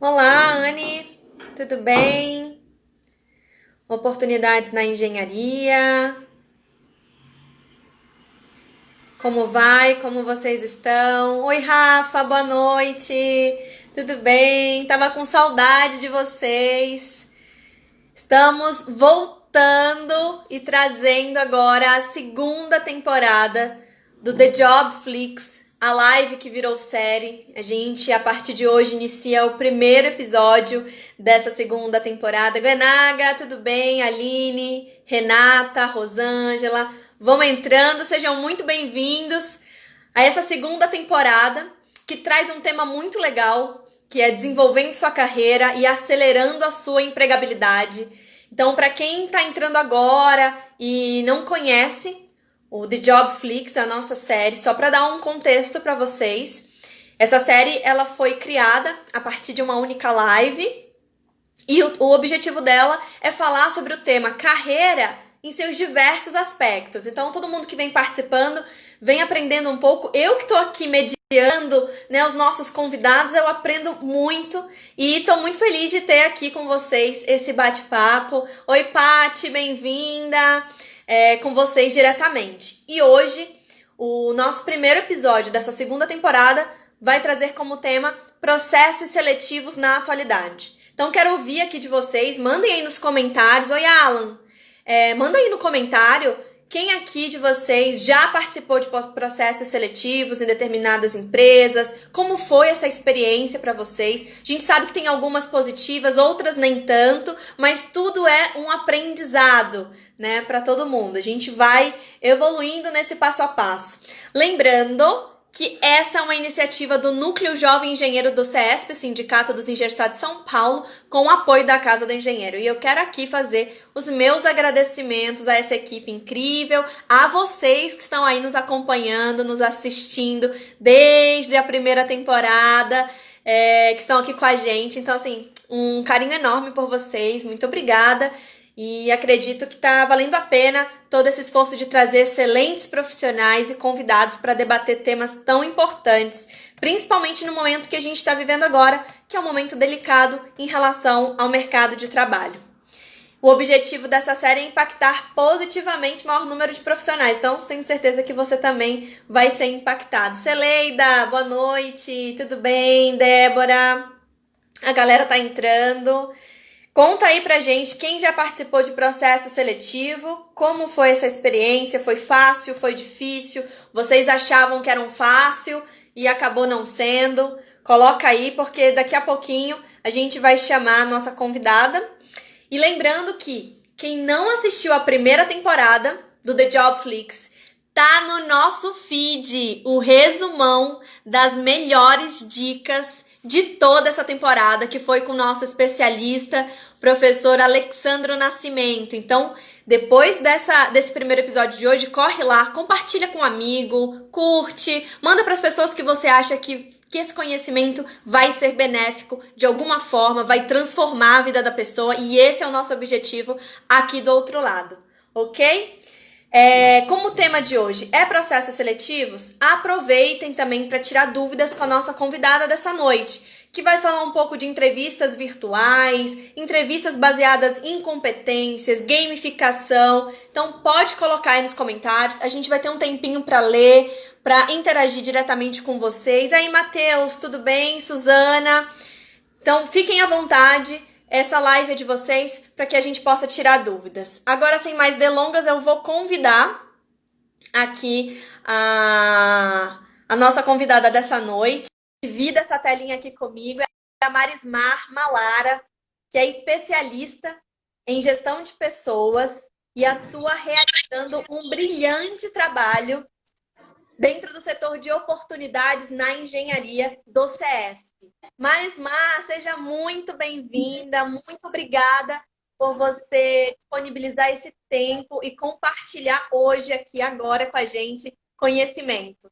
Olá, Anne, tudo bem? Oportunidades na engenharia. Como vai? Como vocês estão? Oi, Rafa, boa noite. Tudo bem? Tava com saudade de vocês. Estamos voltando e trazendo agora a segunda temporada do The Job Flix, a live que virou série. A gente, a partir de hoje, inicia o primeiro episódio dessa segunda temporada. Ganaga, tudo bem? Aline, Renata, Rosângela, vão entrando, sejam muito bem-vindos a essa segunda temporada que traz um tema muito legal, que é desenvolvendo sua carreira e acelerando a sua empregabilidade. Então, para quem está entrando agora e não conhece o The Job Flix, a nossa série, só para dar um contexto para vocês, essa série ela foi criada a partir de uma única live e o objetivo dela é falar sobre o tema carreira em seus diversos aspectos. Então, todo mundo que vem participando vem aprendendo um pouco. Eu que estou aqui mediando, né, os nossos convidados, eu aprendo muito e estou muito feliz de ter aqui com vocês esse bate-papo. Oi, Paty, bem-vinda com vocês diretamente. E hoje, o nosso primeiro episódio dessa segunda temporada vai trazer como tema processos seletivos na atualidade. Então, quero ouvir aqui de vocês. Mandem aí nos comentários. Oi, Alan. Manda aí no comentário quem aqui de vocês já participou de processos seletivos em determinadas empresas, como foi essa experiência para vocês. A gente sabe que tem algumas positivas, outras nem tanto, mas tudo é um aprendizado, né, para todo mundo. A gente vai evoluindo nesse passo a passo. Lembrando que essa é uma iniciativa do Núcleo Jovem Engenheiro do CESP, Sindicato dos Engessados de São Paulo, com o apoio da Casa do Engenheiro. E eu quero aqui fazer os meus agradecimentos a essa equipe incrível, a vocês que estão aí nos acompanhando, nos assistindo desde a primeira temporada, que estão aqui com a gente. Então, assim, um carinho enorme por vocês, muito obrigada. E acredito que está valendo a pena todo esse esforço de trazer excelentes profissionais e convidados para debater temas tão importantes, principalmente no momento que a gente está vivendo agora, que é um momento delicado em relação ao mercado de trabalho. O objetivo dessa série é impactar positivamente o maior número de profissionais, então tenho certeza que você também vai ser impactado. Celeida, boa noite, tudo bem? Débora, a galera tá entrando. Conta aí pra gente quem já participou de processo seletivo, como foi essa experiência, foi fácil, foi difícil, vocês achavam que era um fácil e acabou não sendo. Coloca aí, porque daqui a pouquinho a gente vai chamar a nossa convidada. E lembrando que quem não assistiu a primeira temporada do The Job Flix, tá no nosso feed o resumão das melhores dicas de toda essa temporada, que foi com o nosso especialista, professor Alexandro Nascimento. Então, depois desse primeiro episódio de hoje, corre lá, compartilha com um amigo, curte, manda para as pessoas que você acha que esse conhecimento vai ser benéfico de alguma forma, vai transformar a vida da pessoa, e esse é o nosso objetivo aqui do outro lado, ok? Como o tema de hoje é processos seletivos, aproveitem também para tirar dúvidas com a nossa convidada dessa noite, que vai falar um pouco de entrevistas virtuais, entrevistas baseadas em competências, gamificação. Então pode colocar aí nos comentários, a gente vai ter um tempinho para ler, para interagir diretamente com vocês. Aí, Matheus, tudo bem? Suzana? Então fiquem à vontade. Essa live é de vocês para que a gente possa tirar dúvidas. Agora, sem mais delongas, eu vou convidar aqui a nossa convidada dessa noite. Divida essa telinha aqui comigo. É a Marismar Malara, que é especialista em gestão de pessoas e atua realizando um brilhante trabalho dentro do setor de oportunidades na engenharia do CESP. Marismar, seja muito bem-vinda, muito obrigada por você disponibilizar esse tempo e compartilhar hoje aqui, agora com a gente, conhecimento.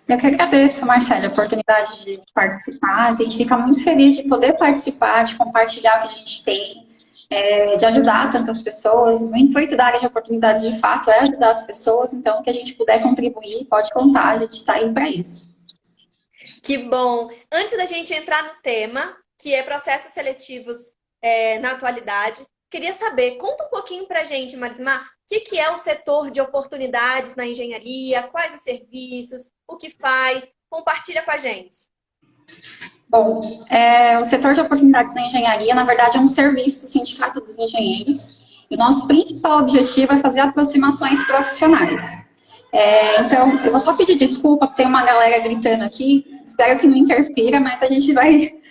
Eu que agradeço, Marcela, a oportunidade de participar. A gente fica muito feliz de poder participar, de compartilhar o que a gente tem, de ajudar tantas pessoas. O intuito da área de oportunidades, de fato, é ajudar as pessoas. Então, o que a gente puder contribuir, pode contar, a gente está aí para isso. Que bom! Antes da gente entrar no tema, que é processos seletivos na atualidade. Queria saber, conta um pouquinho para a gente, Marismar, o que é o setor de oportunidades na engenharia, quais os serviços, o que faz, compartilha com a gente. Bom, o setor de oportunidades na engenharia, na verdade, é um serviço do Sindicato dos Engenheiros, e o nosso principal objetivo é fazer aproximações profissionais. Então, eu vou só pedir desculpa, porque tem uma galera gritando aqui, espero que não interfira, mas a gente vai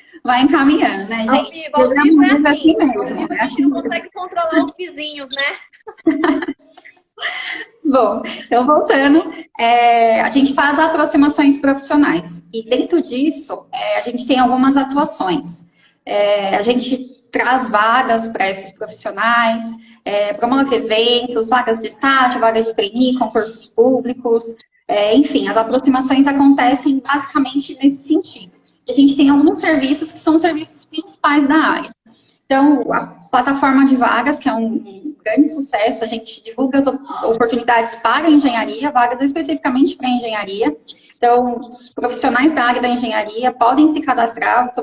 encaminhando, né, gente? Ao vivo é assim mesmo. A gente não consegue controlar os vizinhos, né? Bom, então voltando, a gente faz aproximações profissionais e dentro disso a gente tem algumas atuações. A gente traz vagas para esses profissionais, promove eventos, vagas de estágio, vagas de trainee, concursos públicos, enfim, as aproximações acontecem basicamente nesse sentido. A gente tem alguns serviços que são os serviços principais da área. Então, a plataforma de vagas, que é um grande sucesso, a gente divulga as oportunidades para a engenharia, vagas especificamente para a engenharia. Então, os profissionais da área da engenharia podem se cadastrar,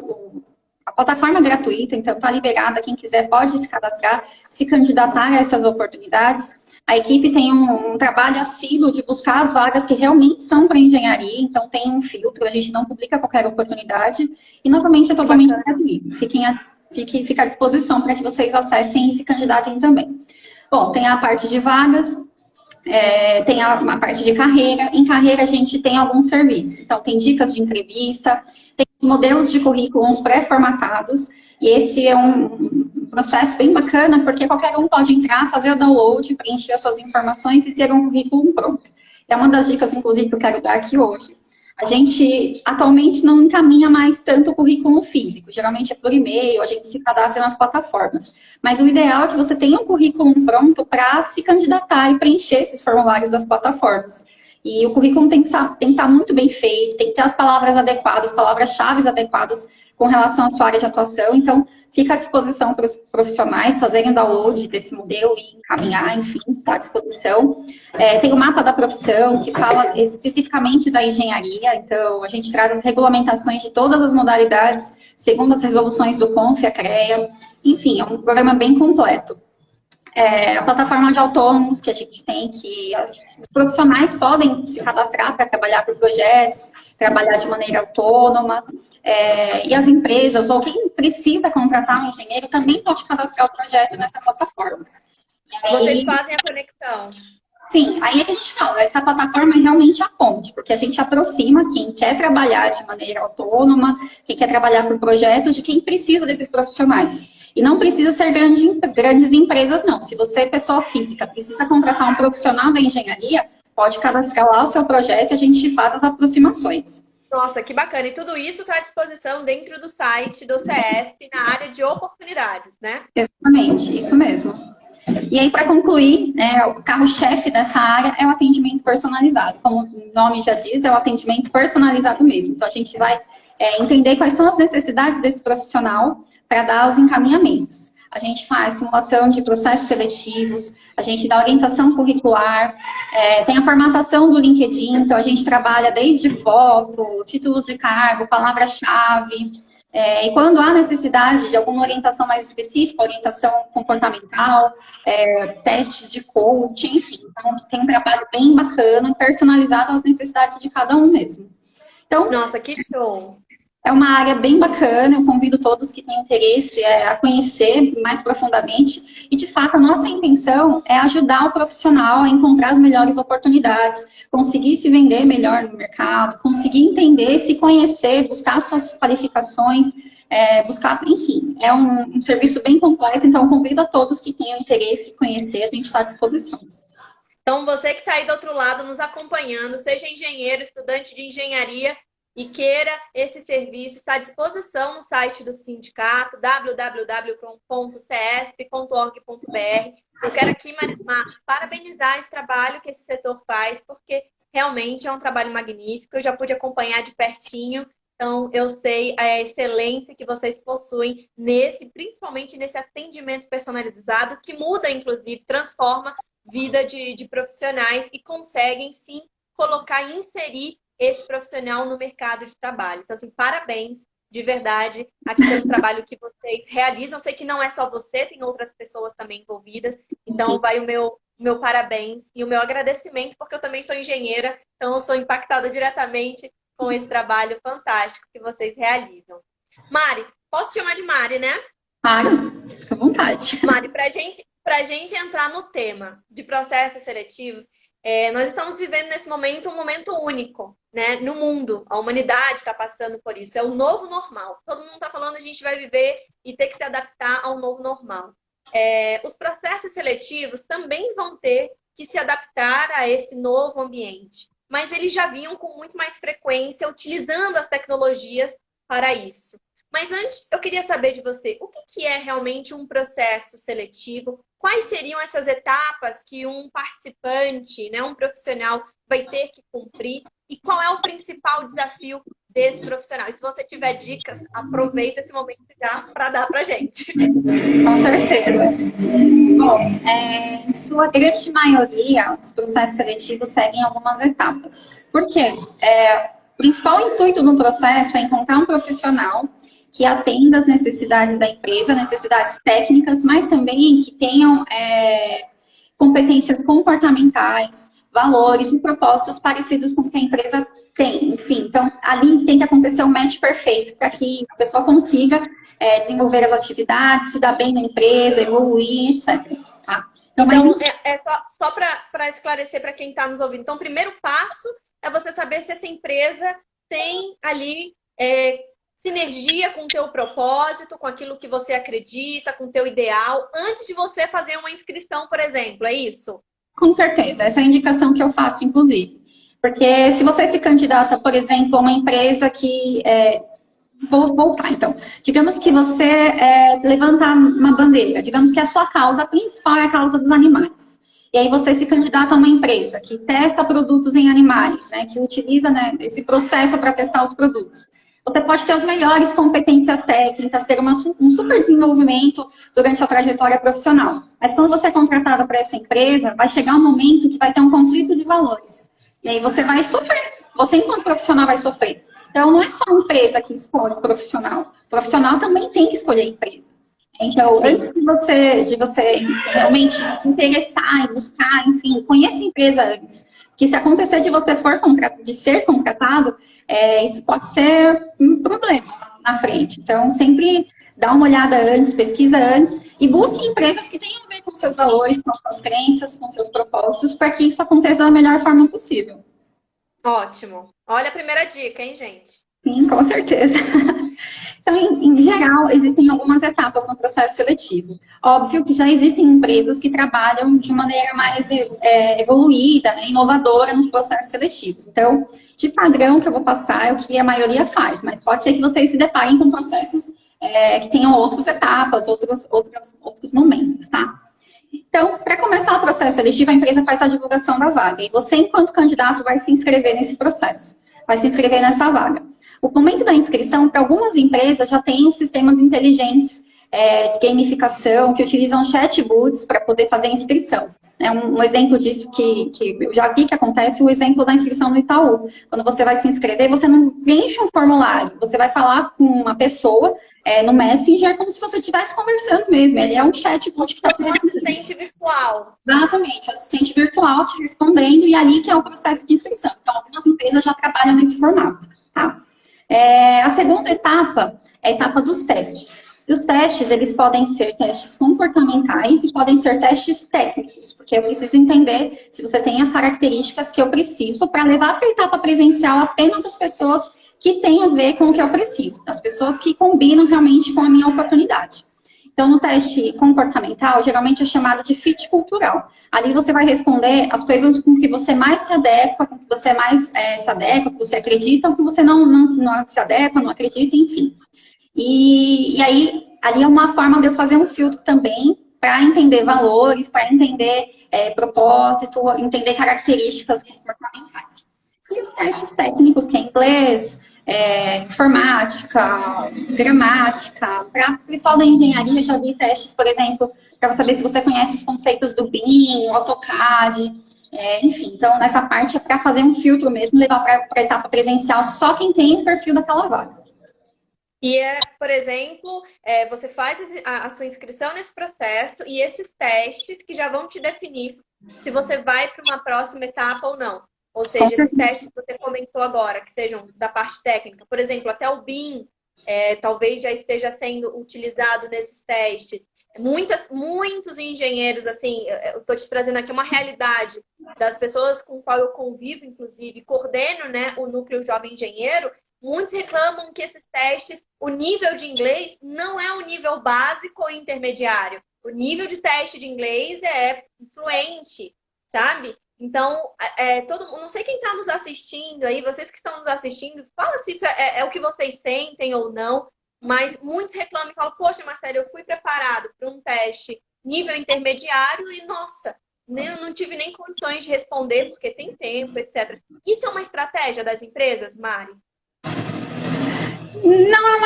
a plataforma é gratuita, então está liberada, quem quiser pode se cadastrar, se candidatar a essas oportunidades. A equipe tem um trabalho assíduo de buscar as vagas que realmente são para engenharia, então tem um filtro, a gente não publica qualquer oportunidade, e novamente é totalmente gratuito. Fica à disposição para que vocês acessem e se candidatem também. Bom, tem a parte de vagas, tem a parte de carreira. Em carreira a gente tem alguns serviços. Então, tem dicas de entrevista, tem modelos de currículos pré-formatados, e esse é um processo bem bacana, porque qualquer um pode entrar, fazer o download, preencher as suas informações e ter um currículo pronto. É uma das dicas, inclusive, que eu quero dar aqui hoje. A gente, atualmente, não encaminha mais tanto o currículo físico. Geralmente é por e-mail, a gente se cadastra nas plataformas. Mas o ideal é que você tenha um currículo pronto para se candidatar e preencher esses formulários das plataformas. E o currículo tem que estar muito bem feito, tem que ter as palavras adequadas, palavras-chave adequadas com relação à sua área de atuação. Então, fica à disposição para os profissionais fazerem download desse modelo e encaminhar, enfim, está à disposição. Tem o mapa da profissão, que fala especificamente da engenharia, então a gente traz as regulamentações de todas as modalidades, segundo as resoluções do CONF, a CREA, enfim, é um programa bem completo. A plataforma de autônomos que a gente tem, que os profissionais podem se cadastrar para trabalhar por projetos, trabalhar de maneira autônoma, e as empresas, ou quem precisa contratar um engenheiro, também pode cadastrar o projeto nessa plataforma. Vocês fazem a conexão? Sim, aí a gente fala, essa plataforma é realmente a ponte, porque a gente aproxima quem quer trabalhar de maneira autônoma, quem quer trabalhar por projetos, de quem precisa desses profissionais. E não precisa ser grandes empresas, não. Se você, pessoa física, precisa contratar um profissional da engenharia, pode cadastrar lá o seu projeto e a gente faz as aproximações. Nossa, que bacana. E tudo isso está à disposição dentro do site do CESP, na área de oportunidades, né? Exatamente, isso mesmo. E aí, para concluir, o carro-chefe dessa área é o atendimento personalizado. Como o nome já diz, é o atendimento personalizado mesmo. Então, a gente vai entender quais são as necessidades desse profissional para dar os encaminhamentos. A gente faz simulação de processos seletivos, a gente dá orientação curricular, tem a formatação do LinkedIn, então a gente trabalha desde foto, títulos de cargo, palavra-chave, e quando há necessidade de alguma orientação mais específica, orientação comportamental, testes de coaching, enfim. Então, tem um trabalho bem bacana, personalizado às necessidades de cada um mesmo. Então, nossa, que show! É uma área bem bacana, eu convido todos que têm interesse a conhecer mais profundamente. E, de fato, a nossa intenção é ajudar o profissional a encontrar as melhores oportunidades, conseguir se vender melhor no mercado, conseguir entender, se conhecer, buscar suas qualificações, buscar, enfim, é um serviço bem completo, então eu convido a todos que tenham interesse em conhecer, a gente está à disposição. Então, você que está aí do outro lado nos acompanhando, seja engenheiro, estudante de engenharia, e queira esse serviço, está à disposição no site do sindicato, www.cesp.org.br. Eu quero aqui, Marismar, parabenizar esse trabalho que esse setor faz, porque realmente é um trabalho magnífico, eu já pude acompanhar de pertinho, então eu sei a excelência que vocês possuem principalmente nesse atendimento personalizado, que muda, inclusive, transforma vida de profissionais e conseguem, sim, colocar e inserir esse profissional no mercado de trabalho. Então, assim, parabéns de verdade aqui pelo trabalho que vocês realizam. Eu sei que não é só você, tem outras pessoas também envolvidas. Então, Sim. vai o meu parabéns e o meu agradecimento, porque eu também sou engenheira, então eu sou impactada diretamente com esse trabalho fantástico que vocês realizam. Mari, posso te chamar de Mari, né? Claro, fica à vontade. Mari, para gente entrar no tema de processos seletivos, nós estamos vivendo nesse momento um momento único, né? No mundo. A humanidade está passando por isso. É o novo normal. Todo mundo está falando que a gente vai viver e ter que se adaptar ao novo normal. Os processos seletivos também vão ter que se adaptar a esse novo ambiente. Mas eles já vinham com muito mais frequência, utilizando as tecnologias para isso. Mas antes, eu queria saber de você, o que é realmente um processo seletivo? Quais seriam essas etapas que um participante, né, um profissional, vai ter que cumprir? E qual é o principal desafio desse profissional? E se você tiver dicas, aproveita esse momento já para dar para a gente. Com certeza. Bom, em sua grande maioria, os processos seletivos seguem algumas etapas. Por quê? O principal intuito do processo é encontrar um profissional que atenda às necessidades da empresa, necessidades técnicas, mas também que tenham competências comportamentais, valores e propósitos parecidos com o que a empresa tem. Enfim, então, ali tem que acontecer um match perfeito para que a pessoa consiga desenvolver as atividades, se dar bem na empresa, evoluir, etc. Tá? Então, só para esclarecer para quem está nos ouvindo. Então, o primeiro passo é você saber se essa empresa tem ali sinergia com o teu propósito, com aquilo que você acredita, com o teu ideal, antes de você fazer uma inscrição, por exemplo, é isso? Com certeza, essa é a indicação que eu faço, inclusive. Porque se você se candidata, por exemplo, a uma empresa que... Vou voltar, então. Digamos que você levanta uma bandeira, digamos que a sua causa principal é a causa dos animais. E aí você se candidata a uma empresa que testa produtos em animais, né, que utiliza, né, esse processo para testar os produtos. Você pode ter as melhores competências técnicas, ter um super desenvolvimento durante a trajetória profissional. Mas quando você é contratada para essa empresa, vai chegar um momento que vai ter um conflito de valores. E aí você vai sofrer. Você, enquanto profissional, vai sofrer. Então, não é só a empresa que escolhe o profissional. O profissional também tem que escolher a empresa. Então, antes de você realmente se interessar e buscar, enfim, conheça a empresa antes. Porque se acontecer de você ser contratado, isso pode ser um problema na frente. Então, sempre dá uma olhada antes, pesquisa antes e busque empresas que tenham a ver com seus valores, com suas crenças, com seus propósitos, para que isso aconteça da melhor forma possível. Ótimo. Olha a primeira dica, hein, gente? Sim, com certeza. Então, em geral, existem algumas etapas no processo seletivo. Óbvio que já existem empresas que trabalham de maneira mais evoluída, né, inovadora nos processos seletivos. Então, de padrão que eu vou passar é o que a maioria faz, mas pode ser que vocês se deparem com processos que tenham outras etapas, outros momentos, tá? Então, para começar o processo seletivo, a empresa faz a divulgação da vaga. E você, enquanto candidato, vai se inscrever nesse processo. Vai se inscrever nessa vaga. O momento da inscrição, para algumas empresas, já tem sistemas inteligentes de gamificação, que utilizam chatbots para poder fazer a inscrição. Um exemplo disso que eu já vi que acontece, o exemplo da inscrição no Itaú. Quando você vai se inscrever, você não preenche um formulário, você vai falar com uma pessoa no Messenger como se você estivesse conversando mesmo. Ele é um chatbot que está te respondendo. Um assistente virtual. Exatamente, o assistente virtual te respondendo e ali que é o processo de inscrição. Então, algumas empresas já trabalham nesse formato, tá? A segunda etapa é a etapa dos testes. E os testes, eles podem ser testes comportamentais e podem ser testes técnicos, porque eu preciso entender se você tem as características que eu preciso para levar para a etapa presencial apenas as pessoas que têm a ver com o que eu preciso, as pessoas que combinam realmente com a minha oportunidade. Então, no teste comportamental, geralmente é chamado de fit cultural. Ali você vai responder as coisas com que você mais se adequa, com que você mais se adequa, que você acredita, ou que você não se adequa, não acredita, enfim. E aí, ali é uma forma de eu fazer um filtro também para entender valores, para entender propósito, entender características comportamentais. E os testes técnicos, que é inglês, informática, gramática. Para o pessoal da engenharia, já vi testes, por exemplo, para saber se você conhece os conceitos do BIM, AutoCAD, enfim. Então, nessa parte é para fazer um filtro mesmo, levar para a etapa presencial só quem tem o perfil daquela vaga. E por exemplo, você faz a sua inscrição nesse processo e esses testes que já vão te definir se você vai para uma próxima etapa ou não. Ou Com seja, esses certeza. testes que você comentou agora, que sejam da parte técnica, por exemplo, até o BIM, talvez já esteja sendo utilizado nesses testes. Muitos engenheiros, assim, eu estou te trazendo aqui uma realidade das pessoas com qual eu convivo, inclusive, coordeno, né, o Núcleo Jovem Engenheiro. Muitos reclamam que esses testes, o nível de inglês não é um nível básico ou intermediário. O nível de teste de inglês é fluente, sabe? Então, não sei quem está nos assistindo aí, vocês que estão nos assistindo, fala se isso é o que vocês sentem ou não, mas muitos reclamam e falam, poxa, Marcelo, eu fui preparado para um teste nível intermediário e, nossa, eu não tive nem condições de responder, porque tem tempo, etc. Isso é uma estratégia das empresas, Mari?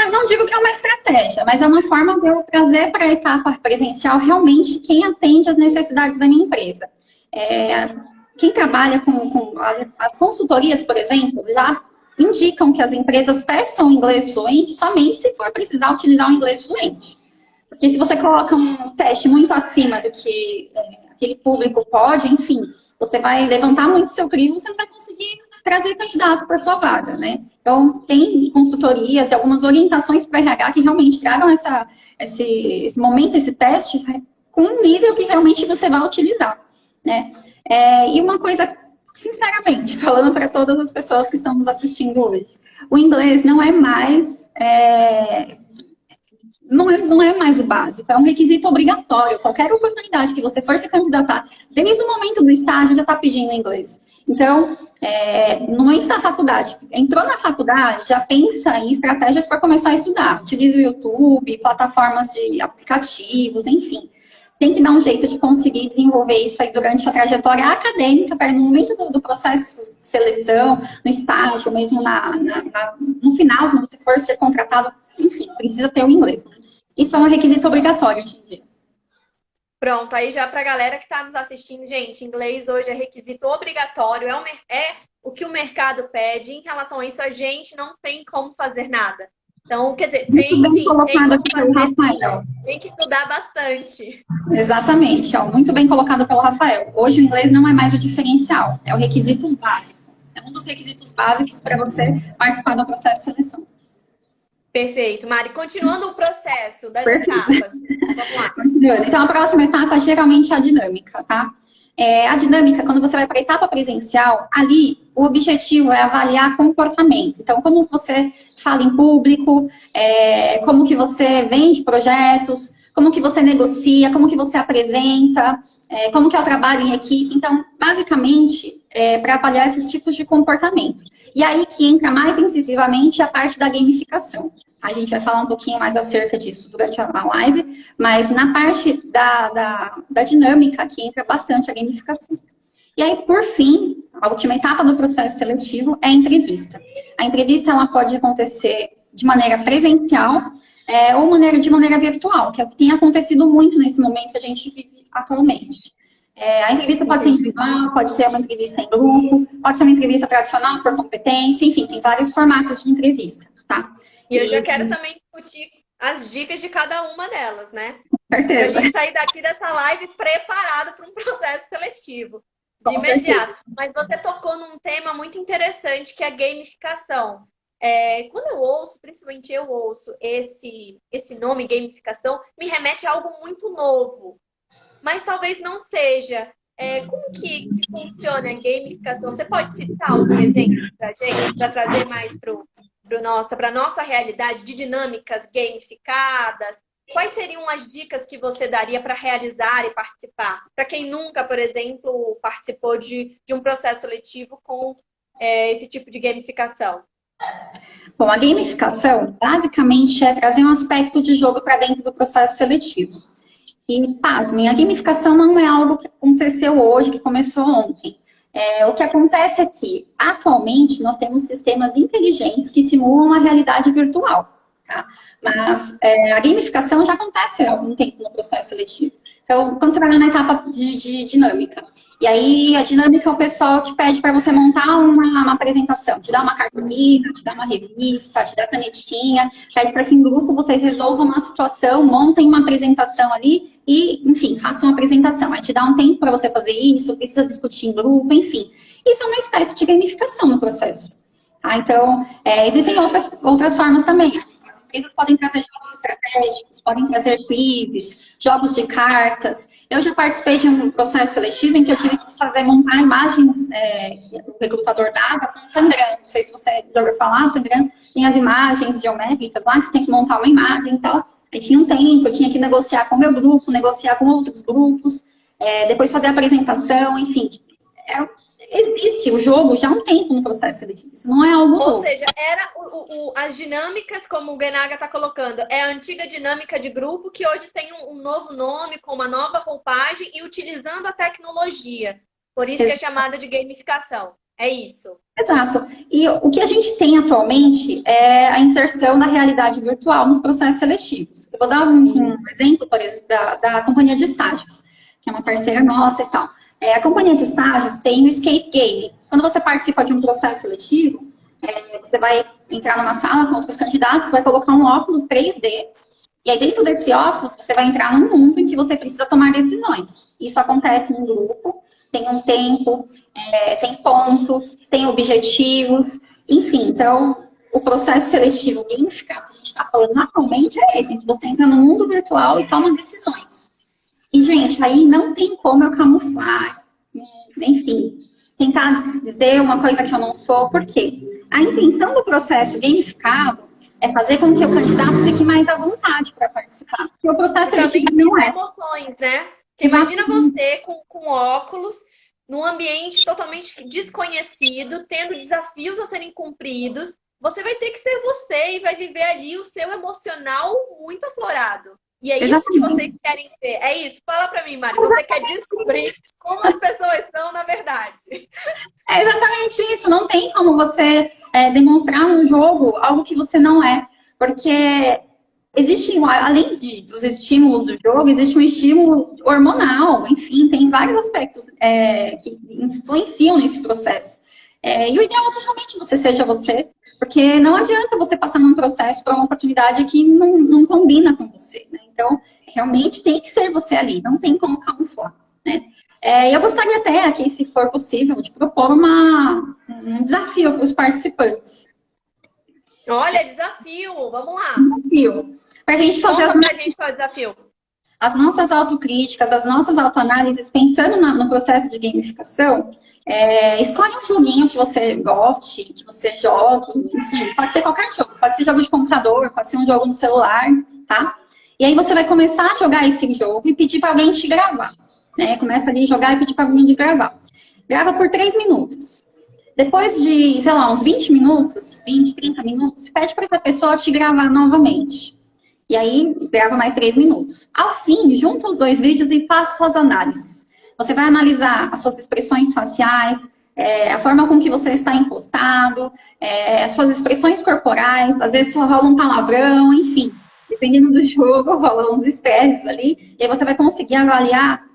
Não digo que é uma estratégia, mas é uma forma de eu trazer para a etapa presencial realmente quem atende às necessidades da minha empresa. Quem trabalha com as consultorias, por exemplo, já indicam que as empresas peçam inglês fluente somente se for precisar utilizar o inglês fluente. Porque se você coloca um teste muito acima do que aquele público pode, enfim, você vai levantar muito seu crivo, você não vai conseguir trazer candidatos para sua vaga, né? Então, tem consultorias e algumas orientações para RH que realmente tragam esse momento, esse teste, com um nível que realmente você vai utilizar, né? E uma coisa, sinceramente, falando para todas as pessoas que estão nos assistindo hoje, o inglês não é mais... Não é mais o básico, é um requisito obrigatório. Qualquer oportunidade que você for se candidatar, desde o momento do estágio, já está pedindo inglês. Então, no momento da faculdade, entrou na faculdade, já pensa em estratégias para começar a estudar. Utiliza o YouTube, plataformas de aplicativos, enfim. Tem que dar um jeito de conseguir desenvolver isso aí durante a trajetória acadêmica, para no momento do processo de seleção, no estágio, mesmo no final, quando você for ser contratado, enfim, precisa ter o inglês. Isso é um requisito obrigatório hoje em dia. Pronto, aí já para a galera que está nos assistindo, gente, inglês hoje é requisito obrigatório, é o que o mercado pede. Em relação a isso, a gente não tem como fazer nada. Então, quer dizer, tem sim, tem que estudar bastante. Exatamente, muito bem colocado pelo Rafael. Hoje o inglês não é mais o diferencial, é o requisito básico. É um dos requisitos básicos para você participar do processo de seleção. Perfeito. Mari, continuando o processo das etapas. Vamos lá. Continuando. Então, a próxima etapa geralmente é a dinâmica, tá? A dinâmica, quando você vai para a etapa presencial, ali o objetivo é avaliar comportamento. Então, como você fala em público, como que você vende projetos, como que você negocia, como que você apresenta, como que é o trabalho em equipe. Então, basicamente, para avaliar esses tipos de comportamento. E aí que entra mais incisivamente a parte da gamificação. A gente vai falar um pouquinho mais acerca disso durante a live, mas na parte da dinâmica que entra bastante a gamificação. E aí, por fim, a última etapa do processo seletivo é a entrevista. A entrevista ela pode acontecer de maneira presencial ou de maneira virtual, que é o que tem acontecido muito nesse momento que a gente vive atualmente. A entrevista pode ser individual, pode ser uma entrevista em grupo, pode ser uma entrevista tradicional por competência, enfim, tem vários formatos de entrevista, tá? E eu já quero também discutir as dicas de cada uma delas, né? Com certeza. Pra gente sair daqui dessa live preparado para um processo seletivo, de imediato. Mas você tocou num tema muito interessante, que é a gamificação. Quando eu ouço, principalmente eu ouço esse nome, gamificação, me remete a algo muito novo. Mas talvez não seja. Como que funciona a gamificação? Você pode citar algum exemplo para a gente, para trazer mais para a nossa realidade de dinâmicas gamificadas? Quais seriam as dicas que você daria para realizar e participar? Para quem nunca, por exemplo, participou de um processo seletivo com esse tipo de gamificação. Bom, a gamificação basicamente é trazer um aspecto de jogo para dentro do processo seletivo. E, pasmem, a gamificação não é algo que aconteceu hoje, que começou ontem. O que acontece é que, atualmente, nós temos sistemas inteligentes que simulam a realidade virtual. Tá? Mas a gamificação já acontece há algum tempo no processo seletivo. Então, quando você vai lá na etapa de dinâmica, e aí a dinâmica o pessoal te pede para você montar uma apresentação, te dá uma cartolina, te dá uma revista, te dá canetinha, pede para que em grupo vocês resolvam uma situação, montem uma apresentação ali e, enfim, façam uma apresentação. Aí te dá um tempo para você fazer isso, precisa discutir em grupo, enfim. Isso é uma espécie de gamificação no processo. Tá? Então, existem outras formas também. As empresas podem trazer jogos estratégicos, podem trazer quizzes, jogos de cartas. Eu já participei de um processo seletivo em que eu tive que montar imagens que o recrutador dava com o Tangram. Não sei se você já ouviu falar, o Tangram tem as imagens geométricas lá, que você tem que montar uma imagem e tal. Aí tinha um tempo, eu tinha que negociar com o meu grupo, negociar com outros grupos, depois fazer a apresentação, enfim. Existe o jogo já há um tempo no processo seletivo. Isso não é algo novo. Ou seja, as dinâmicas, como o Genaga está colocando, é a antiga dinâmica de grupo que hoje tem um novo nome, com uma nova roupagem e utilizando a tecnologia. Por isso que é chamada de gamificação. É isso. Exato. E o que a gente tem atualmente é a inserção da realidade virtual nos processos seletivos. Eu vou dar um exemplo, por exemplo, da companhia de estágios, que é uma parceira nossa e tal. A companhia de estágios tem o Escape Game. Quando você participa de um processo seletivo, você vai entrar numa sala com outros candidatos, vai colocar um óculos 3D, e aí dentro desse óculos você vai entrar num mundo em que você precisa tomar decisões. Isso acontece em grupo, tem um tempo, tem pontos, tem objetivos, enfim. Então, o processo seletivo gamificado que a gente está falando atualmente é esse, em que você entra no mundo virtual e toma decisões. E, gente, aí não tem como eu camuflar, enfim, tentar dizer uma coisa que eu não sou, por quê? A intenção do processo gamificado é fazer com que o candidato fique mais à vontade para participar. Porque o processo seletivo não é. Emoções, né? Porque imagina você com óculos, num ambiente totalmente desconhecido, tendo desafios a serem cumpridos. Você vai ter que ser você e vai viver ali o seu emocional muito aflorado. E é isso que vocês querem ver. É isso. Fala pra mim, Mari. Você quer descobrir como as pessoas são na verdade. É exatamente isso. Não tem como você demonstrar no jogo algo que você não é. Porque existe, além dos estímulos do jogo, existe um estímulo hormonal. Enfim, tem vários aspectos que influenciam nesse processo. E o ideal é que realmente você seja você. Porque não adianta você passar num processo para uma oportunidade que não combina com você, né? Então, realmente tem que ser você ali, não tem como camuflar, né? Eu gostaria até aqui, se for possível, de propor um desafio para os participantes. Olha, desafio, vamos lá. Desafio. Para a gente fazer as nossas autocríticas, as nossas autoanálises, pensando no processo de gamificação. Escolhe um joguinho que você goste, que você jogue, enfim, pode ser qualquer jogo, pode ser jogo de computador, pode ser um jogo no celular, tá? E aí você vai começar a jogar esse jogo e pedir para alguém te gravar, né? Começa ali a jogar e pedir para alguém te gravar. Grava por 3 minutos. Depois de, sei lá, uns 20 minutos, 20, 30 minutos, pede para essa pessoa te gravar novamente. E aí, grava mais 3 minutos. Ao fim, junta os 2 vídeos e faz suas análises. Você vai analisar as suas expressões faciais, a forma com que você está encostado, as suas expressões corporais, às vezes só rola um palavrão, enfim. Dependendo do jogo, rola uns estresses ali. E aí você vai conseguir avaliar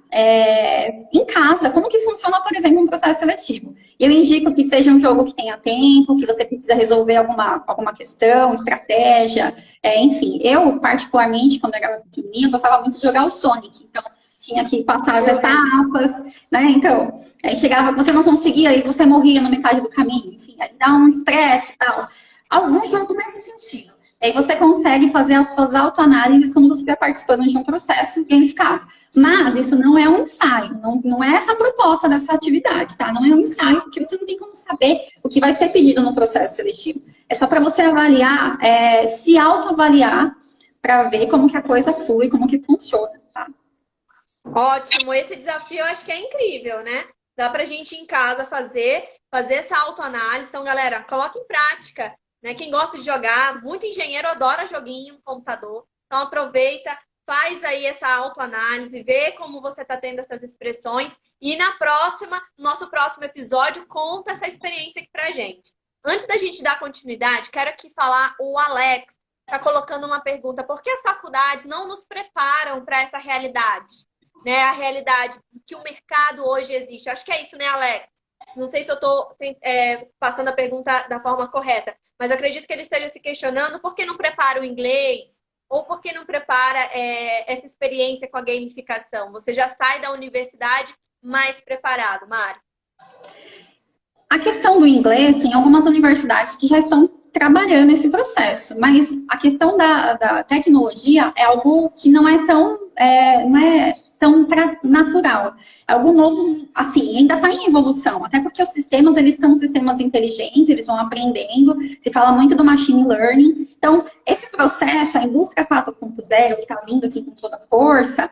em casa como que funciona, por exemplo, um processo seletivo. E eu indico que seja um jogo que tenha tempo, que você precisa resolver alguma questão, estratégia, enfim. Eu, particularmente, quando eu era pequenininha, gostava muito de jogar o Sonic. Então, tinha que passar as etapas, né? Então, aí chegava, você não conseguia, aí você morria na metade do caminho. Enfim, aí dá um estresse e tal. Algum jogo nesse sentido. Aí você consegue fazer as suas autoanálises quando você estiver participando de um processo gamificado. Mas isso não é um ensaio, não é essa a proposta dessa atividade, tá? Não é um ensaio, porque você não tem como saber o que vai ser pedido no processo seletivo. É só para você avaliar, se autoavaliar, para ver como que a coisa flui, como que funciona, tá? Ótimo, esse desafio eu acho que é incrível, né? Dá pra gente em casa fazer essa autoanálise. Então, galera, coloca em prática, né? Quem gosta de jogar, muito engenheiro adora joguinho no computador. Então, aproveita, faz aí essa autoanálise, vê como você tá tendo essas expressões. E no nosso próximo episódio, conta essa experiência aqui pra gente. Antes da gente dar continuidade, quero aqui falar o Alex. Tá colocando uma pergunta: por que as faculdades não nos preparam para essa realidade? né, a realidade que o mercado hoje existe. Acho que é isso, né, Alex? Não sei se eu estou passando a pergunta da forma correta, mas eu acredito que ele esteja se questionando por que não prepara o inglês ou por que não prepara essa experiência com a gamificação. Você já sai da universidade mais preparado, Mari? A questão do inglês, tem algumas universidades que já estão trabalhando esse processo, mas a questão da tecnologia é algo que não é tão natural. É algo novo, assim, ainda está em evolução, até porque os sistemas, eles são sistemas inteligentes, eles vão aprendendo, se fala muito do machine learning. Então, esse processo, a indústria 4.0, que está vindo assim com toda força,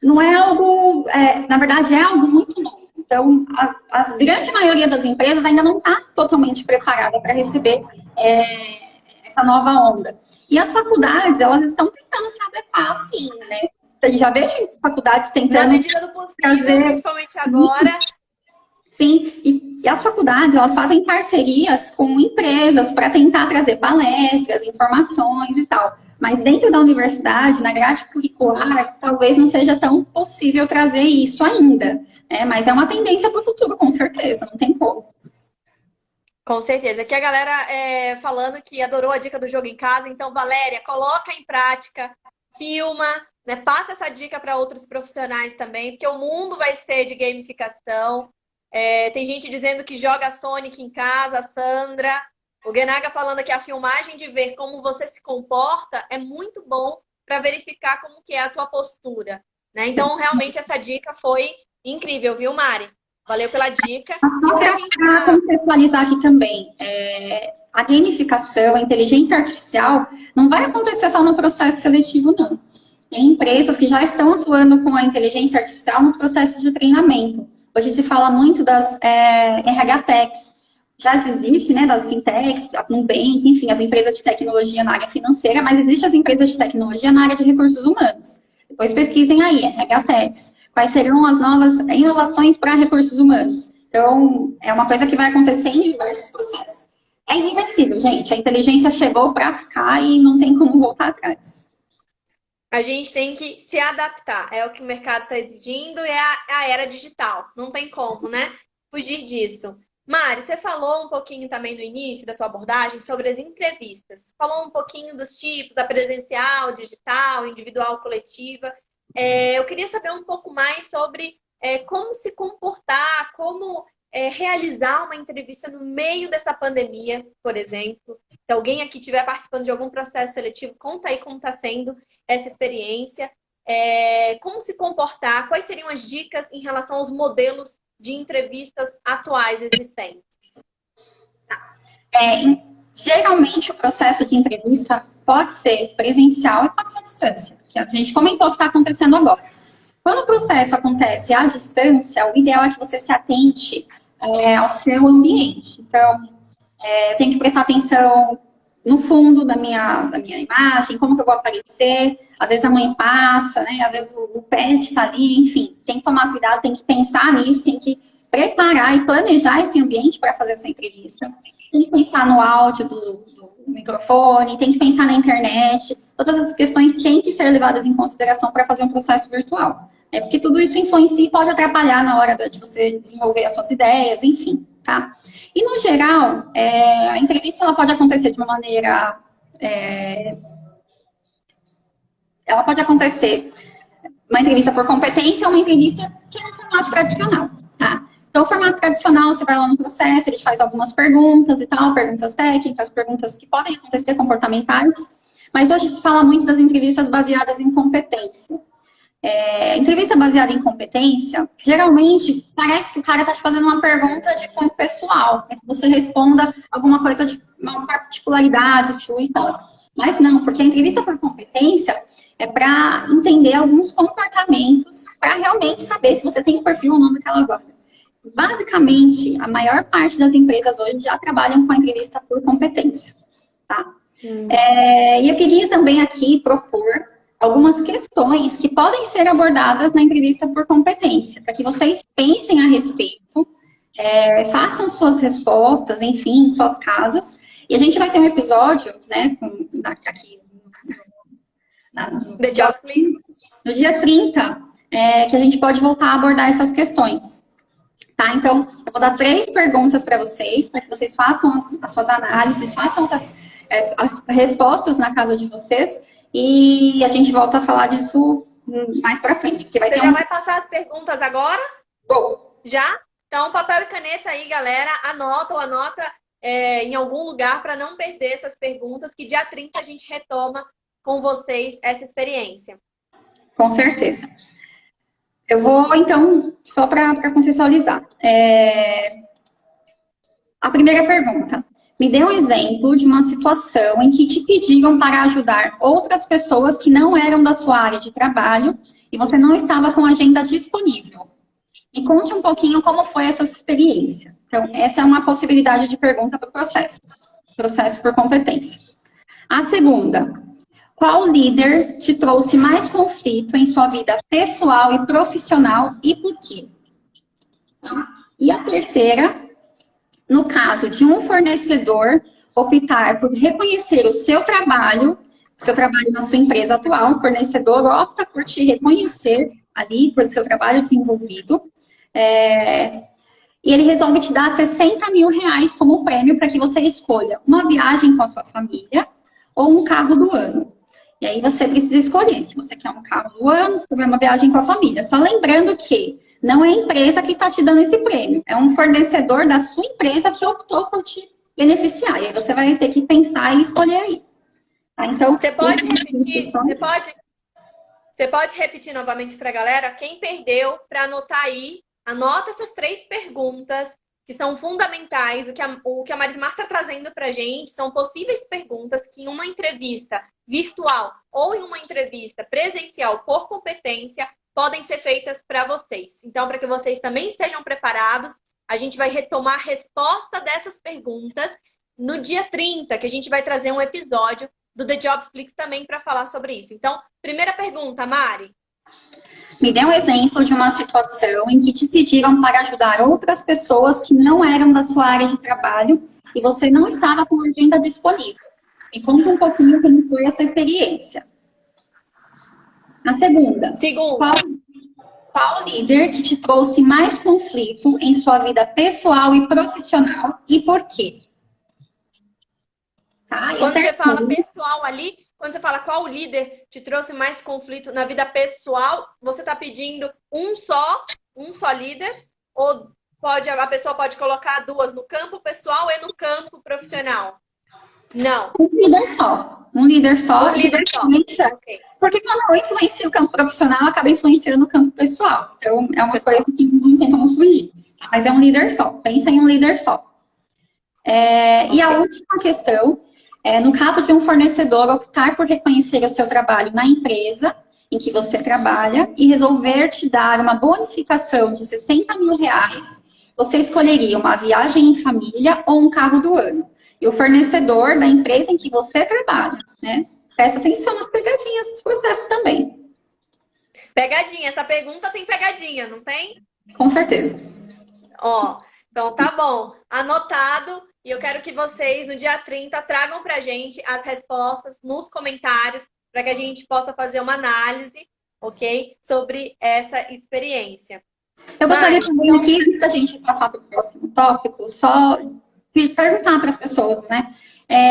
não é algo, na verdade, é algo muito novo. Então, a grande maioria das empresas ainda não está totalmente preparada para receber essa nova onda. E as faculdades, elas estão tentando se adequar, sim, né? Eu já vejo faculdades tentando... Na medida do possível, principalmente agora. Sim, e as faculdades, elas fazem parcerias com empresas para tentar trazer palestras, informações e tal. Mas dentro da universidade, na grade curricular, talvez não seja tão possível trazer isso ainda. Né? Mas é uma tendência para o futuro, com certeza, não tem como. Com certeza. Aqui a galera falando que adorou a dica do jogo em casa. Então, Valéria, coloca em prática, filma, né? Passa essa dica para outros profissionais também, porque o mundo vai ser de gamificação. Tem gente dizendo que joga Sonic em casa, a Sandra. O Genaga falando que a filmagem de ver como você se comporta é muito bom para verificar como que é a tua postura. Né? Então, realmente, essa dica foi incrível, viu, Mari? Valeu pela dica. Só para contextualizar aqui também, a gamificação, a inteligência artificial, não vai acontecer só no processo seletivo, não. Tem empresas que já estão atuando com a inteligência artificial nos processos de treinamento. Hoje se fala muito das RH Techs. Já existe, né, das fintechs, a Nubank, enfim, as empresas de tecnologia na área financeira, mas existem as empresas de tecnologia na área de recursos humanos. Depois pesquisem aí, RH Techs. Quais seriam as novas inovações para recursos humanos? Então, é uma coisa que vai acontecer em diversos processos. É irreversível, gente. A inteligência chegou para ficar e não tem como voltar atrás. A gente tem que se adaptar. É o que o mercado está exigindo, é a era digital. Não tem como, né? Fugir disso. Mari, você falou um pouquinho também no início da tua abordagem sobre as entrevistas. Você falou um pouquinho dos tipos, a presencial, digital, individual, coletiva. Eu queria saber um pouco mais sobre como se comportar, como realizar uma entrevista no meio dessa pandemia, por exemplo. Se alguém aqui estiver participando de algum processo seletivo, conta aí como está sendo essa experiência. Como se comportar, quais seriam as dicas em relação aos modelos de entrevistas atuais existentes? Geralmente, o processo de entrevista pode ser presencial e pode ser à distância, que a gente comentou que está acontecendo agora. Quando o processo acontece à distância, o ideal é que você se atente ao seu ambiente. Então, eu tenho que prestar atenção no fundo da minha imagem, como que eu vou aparecer. Às vezes a mãe passa, né? Às vezes o pet está ali, enfim. Tem que tomar cuidado, tem que pensar nisso, tem que preparar e planejar esse ambiente para fazer essa entrevista. Tem que pensar no áudio do microfone, tem que pensar na internet. Todas essas questões têm que ser levadas em consideração para fazer um processo virtual. Porque tudo isso influencia e pode atrapalhar na hora de você desenvolver as suas ideias, enfim, tá? E, no geral, a entrevista ela pode acontecer de uma maneira... ela pode acontecer uma entrevista por competência ou uma entrevista que é um formato tradicional, tá? Então, o formato tradicional, você vai lá no processo, ele te faz algumas perguntas e tal, perguntas técnicas, perguntas que podem acontecer, comportamentais, mas hoje se fala muito das entrevistas baseadas em competência. Entrevista baseada em competência, geralmente parece que o cara está te fazendo uma pergunta de cunho pessoal, que você responda alguma coisa de uma particularidade sua e tal. Mas não, porque a entrevista por competência é para entender alguns comportamentos, para realmente saber se você tem perfil ou não naquela vaga. Basicamente, a maior parte das empresas hoje já trabalham com a entrevista por competência, tá? E eu queria também aqui propor algumas questões que podem ser abordadas na entrevista por competência, para que vocês pensem a respeito, façam suas respostas, enfim, em suas casas. E a gente vai ter um episódio, né, aqui no dia 30, que a gente pode voltar a abordar essas questões. Tá? Então, eu vou dar 3 perguntas para vocês façam as suas análises, façam as respostas na casa de vocês, e a gente volta a falar disso mais para frente. Porque Você já vai passar as perguntas agora? Bom. Já? Então, papel e caneta aí, galera. Anota em algum lugar para não perder essas perguntas, que dia 30 a gente retoma com vocês essa experiência. Com certeza. Eu vou, então, só para contextualizar. A primeira pergunta. Me dê um exemplo de uma situação em que te pediram para ajudar outras pessoas que não eram da sua área de trabalho e você não estava com a agenda disponível. Me conte um pouquinho como foi essa sua experiência. Então, essa é uma possibilidade de pergunta para o processo por competência. A segunda. Qual líder te trouxe mais conflito em sua vida pessoal e profissional e por quê? E a terceira, no caso de um fornecedor optar por reconhecer o seu trabalho na sua empresa atual, o fornecedor opta por te reconhecer ali, por seu trabalho desenvolvido, e ele resolve te dar R$60 mil como prêmio para que você escolha uma viagem com a sua família ou um carro do ano. E aí você precisa escolher se você quer um carro do ano, se quer uma viagem com a família. Só lembrando que não é a empresa que está te dando esse prêmio, é um fornecedor da sua empresa que optou por te beneficiar. E aí você vai ter que pensar e escolher aí. Tá? Então, você pode repetir? Você pode repetir novamente para a galera? Quem perdeu, para anotar aí, anota essas 3 perguntas que são fundamentais. O que a Marismar está trazendo para a gente são possíveis perguntas que em uma entrevista virtual ou em uma entrevista presencial por competência podem ser feitas para vocês. Então, para que vocês também estejam preparados, a gente vai retomar a resposta dessas perguntas no dia 30, que a gente vai trazer um episódio do The Jobflix também para falar sobre isso. Então, primeira pergunta, Mari. Me dê um exemplo de uma situação em que te pediram para ajudar outras pessoas que não eram da sua área de trabalho e você não estava com a agenda disponível. Me conta um pouquinho como foi essa experiência. A segunda. Qual líder que te trouxe mais conflito em sua vida pessoal e profissional e por quê? Tá? Quando você fala pessoal ali, quando você fala qual líder te trouxe mais conflito na vida pessoal, você está pedindo um só líder? Ou a pessoa pode colocar 2 no campo pessoal e no campo profissional? Não. Um líder só. Um líder só. Okay. Porque quando influencia o campo profissional, acaba influenciando o campo pessoal. Então, é uma coisa que não tem como fugir. Mas é um líder só. Pensa em um líder só. E a última questão, no caso de um fornecedor optar por reconhecer o seu trabalho na empresa em que você trabalha e resolver te dar uma bonificação de R$60 mil, você escolheria uma viagem em família ou um carro do ano. E o fornecedor da empresa em que você trabalha, né? Presta atenção nas pegadinhas dos processos também. Pegadinha, essa pergunta tem pegadinha, não tem? Com certeza. Então tá bom. Anotado. E eu quero que vocês, no dia 30, tragam pra gente as respostas nos comentários, para que a gente possa fazer uma análise, ok? Sobre essa experiência. Eu gostaria também aqui, antes da gente passar para o próximo tópico, só perguntar para as pessoas, né?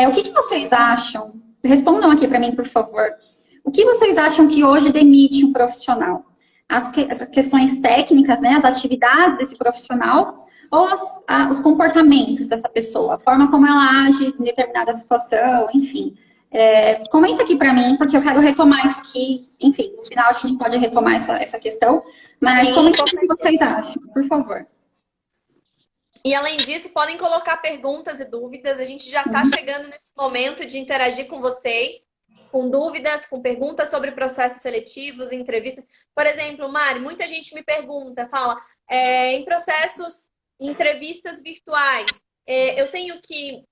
O que vocês acham? Respondam aqui para mim, por favor. O que vocês acham que hoje demite um profissional? As questões técnicas, né? As atividades desse profissional ou os comportamentos dessa pessoa? A forma como ela age em determinada situação, enfim. Comenta aqui para mim, porque eu quero retomar isso aqui. Enfim, no final a gente pode retomar essa questão. Mas comenta o que vocês acham, por favor. E além disso, podem colocar perguntas e dúvidas. A gente já está chegando nesse momento de interagir com vocês, com dúvidas, com perguntas sobre processos seletivos, entrevistas. Por exemplo, Mari, muita gente me pergunta, fala, em processos, entrevistas virtuais, eu tenho que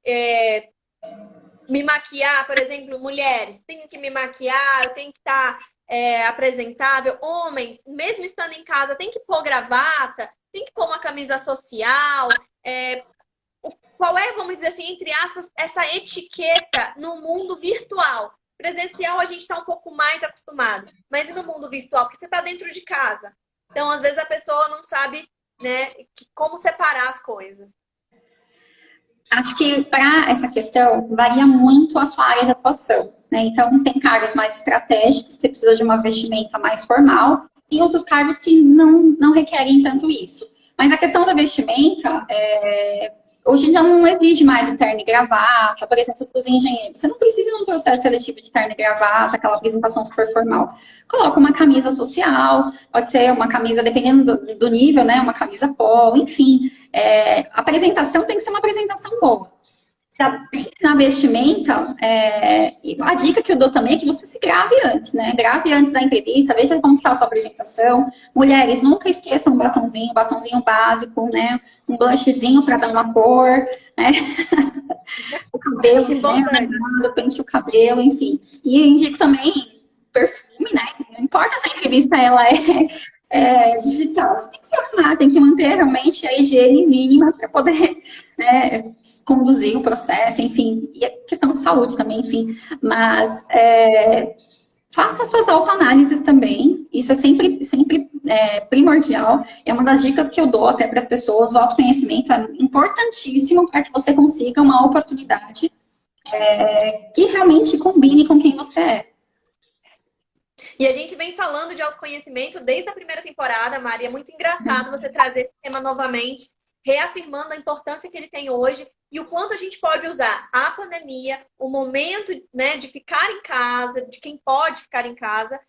me maquiar, por exemplo, mulheres, tenho que me maquiar, eu tenho que estar apresentável. Homens, mesmo estando em casa, tem que pôr gravata, tem que pôr uma camisa social. Qual é, vamos dizer assim, entre aspas, essa etiqueta no mundo virtual? presencial a gente está um pouco mais acostumado, mas e no mundo virtual? Porque você está dentro de casa. Então, às vezes, a pessoa não sabe, né, como separar as coisas. Acho que para essa questão varia muito a sua área de atuação, né? Então, tem cargos mais estratégicos, que você precisa de uma vestimenta mais formal, e outros cargos que não requerem tanto isso. Mas a questão da vestimenta, hoje já não exige mais o terno e gravata, por exemplo, para os engenheiros. Você não precisa de um processo seletivo de terno e gravata, aquela apresentação super formal. Coloca uma camisa social, pode ser uma camisa, dependendo do nível, né? Uma camisa polo, enfim. A apresentação tem que ser uma apresentação boa. Se pense na vestimenta, a dica que eu dou também é que você se grave antes, né? Grave antes da entrevista, veja como está a sua apresentação. Mulheres, nunca esqueçam um batonzinho básico, né? Um blushzinho para dar uma cor, né? O cabelo, né? Pente o cabelo, enfim. E eu indico também perfume, né? Não importa se a entrevista ela digital, você tem que se arrumar, tem que manter realmente a higiene mínima para poder, né, conduzir o processo, enfim, e a questão de saúde também, enfim, mas faça suas autoanálises também, isso é sempre primordial, é uma das dicas que eu dou até para as pessoas, o autoconhecimento é importantíssimo para que você consiga uma oportunidade que realmente combine com quem você é. E a gente vem falando de autoconhecimento desde a primeira temporada, Mari. É muito engraçado você trazer esse tema novamente, reafirmando a importância que ele tem hoje e o quanto a gente pode usar a pandemia, o momento, né, de ficar em casa, de quem pode ficar em casa,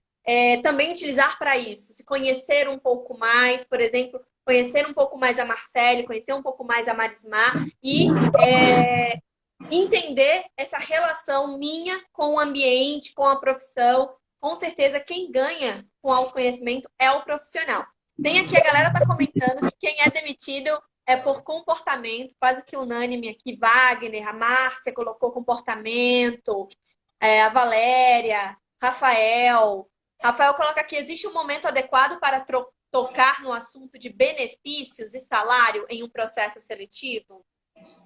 também utilizar para isso. Se conhecer um pouco mais, por exemplo, conhecer um pouco mais a Marcele, conhecer um pouco mais a Marismar e entender essa relação minha com o ambiente, com a profissão. Com certeza, quem ganha com autoconhecimento é o profissional. Tem aqui, a galera tá comentando que quem é demitido é por comportamento, quase que unânime aqui. Wagner, a Márcia colocou comportamento, a Valéria, Rafael. Rafael coloca aqui, existe um momento adequado para tocar no assunto de benefícios e salário em um processo seletivo?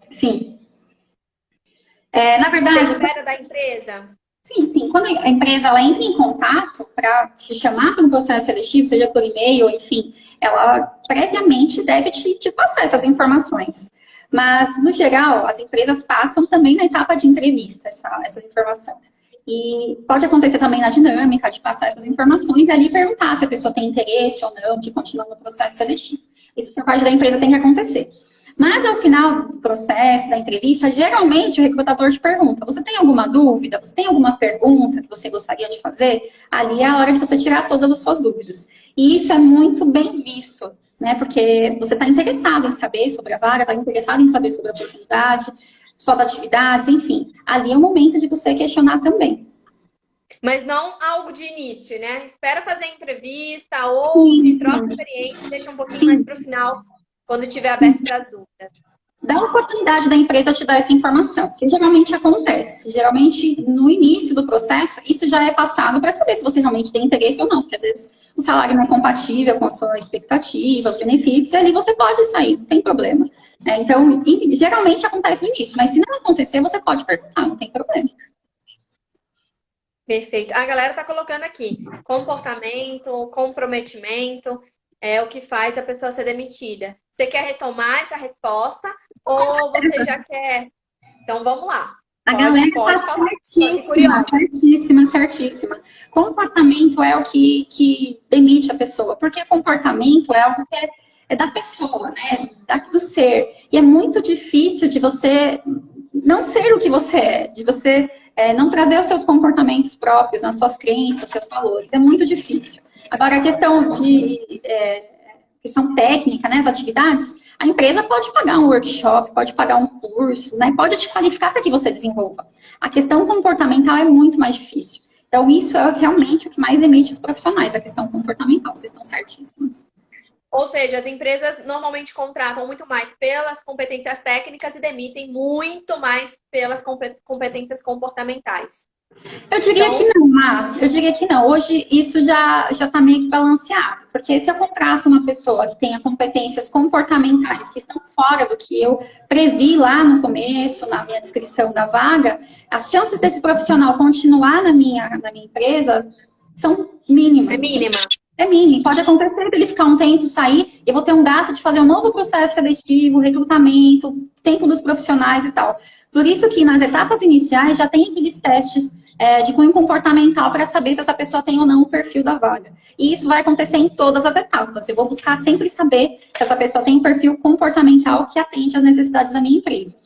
Sim. Na verdade... Você espera da empresa? Sim. Quando a empresa ela entra em contato para te chamar para um processo seletivo, seja por e-mail, enfim, ela previamente deve te passar essas informações. Mas, no geral, as empresas passam também na etapa de entrevista essa informação. E pode acontecer também na dinâmica de passar essas informações e ali perguntar se a pessoa tem interesse ou não de continuar no processo seletivo. Isso por parte da empresa tem que acontecer. Mas ao final do processo, da entrevista, geralmente o recrutador te pergunta, você tem alguma dúvida? Você tem alguma pergunta que você gostaria de fazer? Ali é a hora de você tirar todas as suas dúvidas. E isso é muito bem visto, né? Porque você está interessado em saber sobre a vaga, está interessado em saber sobre a oportunidade, suas atividades, enfim. Ali é o momento de você questionar também. Mas não algo de início, né? Espera fazer a entrevista, ouve, troca experiência, deixa um pouquinho mais para o final, quando estiver aberto para as dúvidas. Dá a oportunidade da empresa te dar essa informação, que geralmente acontece. Geralmente, no início do processo, isso já é passado para saber se você realmente tem interesse ou não, porque às vezes o salário não é compatível com a sua expectativa, os benefícios, e ali você pode sair, não tem problema. Então, geralmente acontece no início, mas se não acontecer, você pode perguntar, não tem problema. Perfeito. A galera está colocando aqui, comportamento, comprometimento, é o que faz a pessoa ser demitida. Você quer retomar essa resposta ou você já quer? Então, vamos lá. A galera está certíssima. Comportamento é o que demite a pessoa, porque comportamento é algo que é da pessoa, né? Do ser. E é muito difícil de você não ser o que você é, de você não trazer os seus comportamentos próprios, as suas crenças, seus valores. É muito difícil. Agora, a questão de questão técnica, né, as atividades, a empresa pode pagar um workshop, pode pagar um curso, né, pode te qualificar para que você desenvolva. A questão comportamental é muito mais difícil. Então, isso é realmente o que mais demite os profissionais, a questão comportamental. Vocês estão certíssimos. Ou seja, as empresas normalmente contratam muito mais pelas competências técnicas e demitem muito mais pelas competências comportamentais. Eu diria que não, eu diria que não. Hoje isso já está meio que balanceado, porque se eu contrato uma pessoa que tenha competências comportamentais que estão fora do que eu previ lá no começo, na minha descrição da vaga, as chances desse profissional continuar na minha empresa são mínimas. É mínima. É mínimo. Pode acontecer dele ficar um tempo, sair, eu vou ter um gasto de fazer um novo processo seletivo, recrutamento, tempo dos profissionais e tal. Por isso que nas etapas iniciais já tem aqueles testes de cunho comportamental para saber se essa pessoa tem ou não o perfil da vaga. E isso vai acontecer em todas as etapas. Eu vou buscar sempre saber se essa pessoa tem um perfil comportamental que atende às necessidades da minha empresa.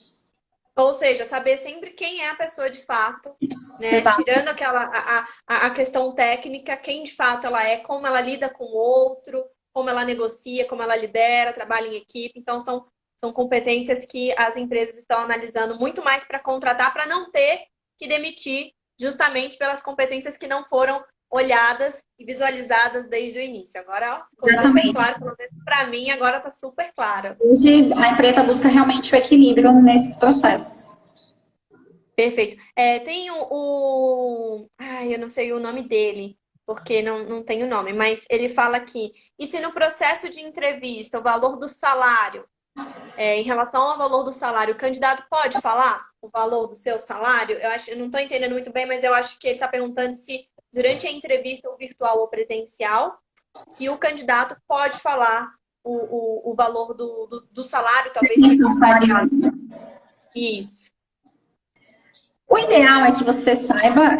Ou seja, saber sempre quem é a pessoa de fato, né? Exato. Tirando a questão técnica, quem de fato ela é, como ela lida com o outro, como ela negocia, como ela lidera, trabalha em equipe. Então, são competências que as empresas estão analisando muito mais para contratar, para não ter que demitir, justamente pelas competências que não foram olhadas e visualizadas desde o início. Agora, ó, ficou super claro, pelo menos para mim, agora está super claro. Hoje, a empresa busca realmente o equilíbrio nesses processos. Perfeito. Tem Ai, eu não sei o nome dele, porque não tem o nome, mas ele fala aqui, e se no processo de entrevista o valor do salário, em relação ao valor do salário, o candidato pode falar o valor do seu salário? Eu não estou entendendo muito bem, mas eu acho que ele está perguntando se durante a entrevista, ou virtual ou presencial, se o candidato pode falar o valor do salário, talvez. Salarial. Isso. O ideal é que você saiba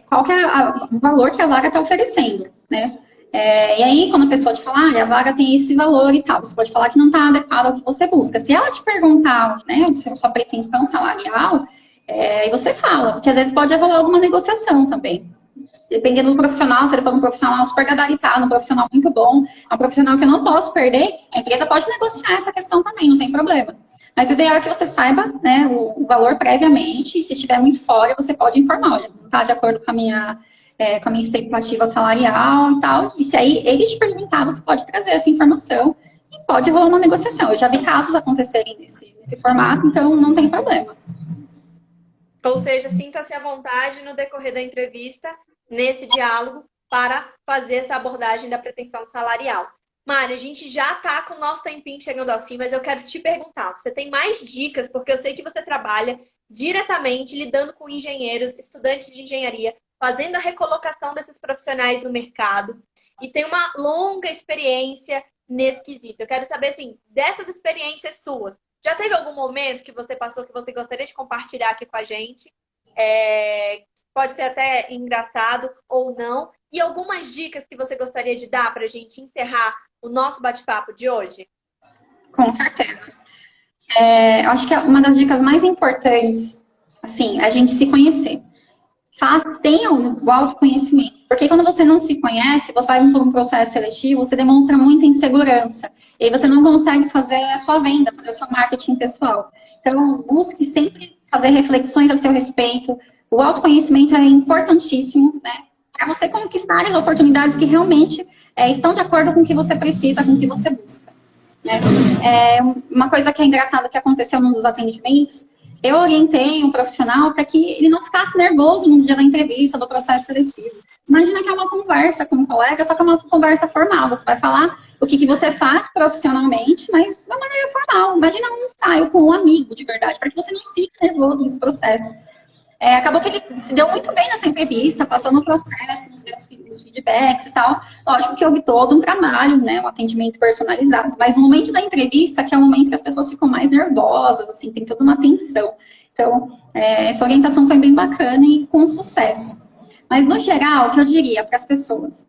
qual que é o valor que a vaga está oferecendo, né? E aí, quando a pessoa te falar, a vaga tem esse valor e tal, você pode falar que não está adequado ao que você busca. Se ela te perguntar, né, a sua pretensão salarial, aí você fala, porque às vezes pode rolar alguma negociação também. Dependendo do profissional, se ele for um profissional super gabaritado, um profissional muito bom, é um profissional que eu não posso perder, a empresa pode negociar essa questão também, não tem problema. Mas o ideal é que você saiba, né, o valor previamente, e se estiver muito fora, você pode informar, olha, não está de acordo com a minha expectativa salarial e tal. E se aí ele te perguntar, você pode trazer essa informação e pode rolar uma negociação. Eu já vi casos acontecerem nesse formato, então não tem problema. Ou seja, sinta-se à vontade no decorrer da entrevista, nesse diálogo, para fazer essa abordagem da pretensão salarial. Mari, a gente já está com o nosso tempinho chegando ao fim, mas eu quero te perguntar, você tem mais dicas, porque eu sei que você trabalha diretamente lidando com engenheiros, estudantes de engenharia, fazendo a recolocação desses profissionais no mercado e tem uma longa experiência nesse quesito. Eu quero saber, assim, dessas experiências suas, já teve algum momento que você passou que você gostaria de compartilhar aqui com a gente? Pode ser até engraçado ou não. E algumas dicas que você gostaria de dar para a gente encerrar o nosso bate-papo de hoje? Com certeza. Eu acho que uma das dicas mais importantes, assim, é a gente se conhecer. Tenha o autoconhecimento. Porque quando você não se conhece, você vai por um processo seletivo, você demonstra muita insegurança. E aí você não consegue fazer a sua venda, fazer o seu marketing pessoal. Então, busque sempre fazer reflexões a seu respeito. O autoconhecimento é importantíssimo, né? Para você conquistar as oportunidades que realmente estão de acordo com o que você precisa, com o que você busca. Né? Uma coisa que é engraçada que aconteceu num dos atendimentos, eu orientei um profissional para que ele não ficasse nervoso no dia da entrevista, do processo seletivo. Imagina que é uma conversa com um colega, só que é uma conversa formal. Você vai falar o que você faz profissionalmente, mas de uma maneira formal. Imagina um ensaio com um amigo de verdade, para que você não fique nervoso nesse processo. Acabou que ele se deu muito bem nessa entrevista, passou no processo, nos feedbacks e tal. Lógico que houve todo um trabalho, né, um atendimento personalizado. Mas no momento da entrevista, que é o momento que as pessoas ficam mais nervosas, assim, tem toda uma tensão. Então, essa orientação foi bem bacana e com sucesso. Mas, no geral, o que eu diria para as pessoas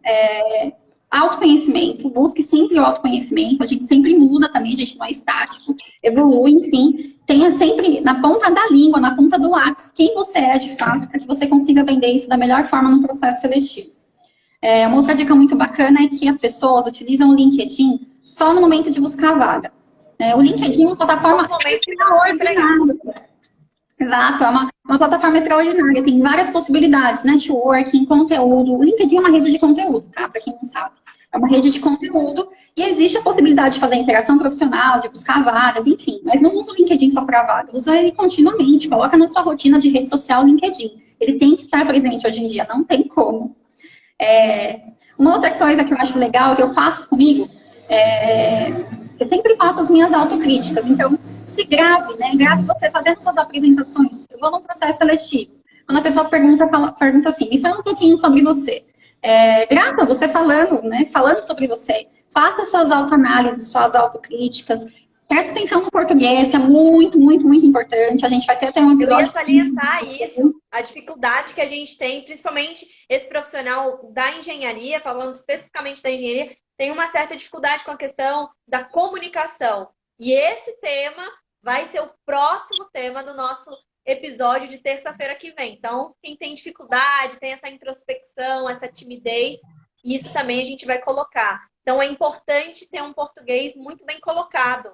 autoconhecimento, busque sempre o autoconhecimento, a gente sempre muda também, a gente não é estático, evolui, enfim. Tenha sempre na ponta da língua, na ponta do lápis, quem você é de fato, para que você consiga vender isso da melhor forma no processo seletivo. Uma outra dica muito bacana é que as pessoas utilizam o LinkedIn só no momento de buscar a vaga. O LinkedIn é uma plataforma extraordinária. Exato, é uma plataforma extraordinária, tem várias possibilidades, networking, conteúdo. O LinkedIn é uma rede de conteúdo, tá? Para quem não sabe. É uma rede de conteúdo e existe a possibilidade de fazer interação profissional, de buscar vagas, enfim. Mas não usa o LinkedIn só para vaga, usa ele continuamente, coloca na sua rotina de rede social o LinkedIn. ele tem que estar presente hoje em dia, não tem como. Uma outra coisa que eu acho legal, que eu faço comigo, eu sempre faço as minhas autocríticas. Então, se grave, né? Grave você fazendo suas apresentações. Eu vou num processo seletivo. Quando a pessoa pergunta assim, me fala um pouquinho sobre você. Grava você falando, né? Falando sobre você. Faça suas autoanálises, suas autocríticas. Preste atenção no português, que é muito, muito, muito importante. A gente vai ter até um Eu ia episódio. salientar isso, a dificuldade que a gente tem, principalmente esse profissional da engenharia, falando especificamente da engenharia, tem uma certa dificuldade com a questão da comunicação. E esse tema vai ser o próximo tema do nosso episódio de terça-feira que vem. Então, quem tem dificuldade, tem essa introspecção, essa timidez, isso também a gente vai colocar. Então, é importante ter um português muito bem colocado.